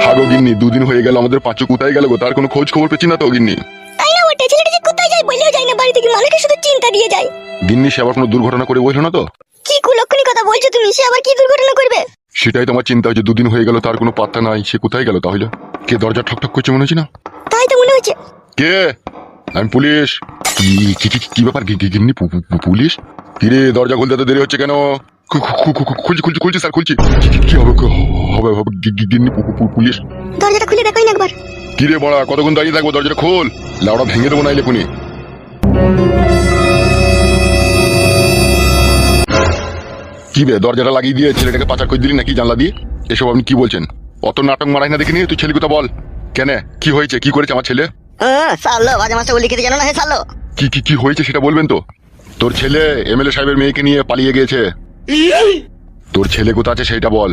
Hago গিন্নি, দুদিন হয়ে গেল, আমাদের পাঁচু কোথায় গেল গো? তার কোনো খোঁজ খবর পেছি না তো গিন্নি। তাই না ওটা, ছেলেটা যে কোথায় যায় বলেও যায় না, বাড়ি থেকে মানুষকে শুধু চিন্তা দিয়ে যায়। গিন্নি, সে আবার কোনো দুর্ঘটনা করে বসলো না তো? কি কুলক্ষণী কথা বলছো তুমি, সে আবার কি দুর্ঘটনা করবে? সেটাই তো আমার চিন্তা হচ্ছে, দুদিন হয়ে গেল তার কোনো পাত্তা নাই, সে কোথায় গেল তাহলে? কে দরজা ঠকঠক করছে মনে হচ্ছে না? তাই তো মনে হচ্ছে। কে? আমি পুলিশ। কি কি কি কি ব্যাপার গিন্নি, পুলিশ? কিরে, দরজা খুলতে তো দেরি হচ্ছে কেন? খুলছি খুলছি খুলছি স্যার, খুলছি। কি হবে হবে হবে গিন্নি, পুলিশ। দরজাটা খুলে দেখোই না একবার। কিরে বড়া, কতক্ষণ দাঁড়িয়ে থাকবো? দরজাটা খোল, লাউড়া ভেঙে দেবো নাইলে খুনি। কি বে, দরজাটা লাগিয়ে দিয়ে ছেলেটাকে পাচার করে দিলি নাকি জানলা দিয়ে? এসব আপনি কি বলছেন? অত নাটক মারাই না দেখিনি, তুই ছেলে কথা বল। কেন, কি হয়েছে, কি করেছে আমার ছেলে? সালো বাজে মাসে বলি খেতে জানো না? হে সালো, কি কি কি হয়েছে সেটা বলবেন তো? তোর ছেলে এমএলএ সাহেবের মেয়েকে নিয়ে পালিয়ে গিয়েছে। তোর ছেলে কোথা আছে সেটা বল।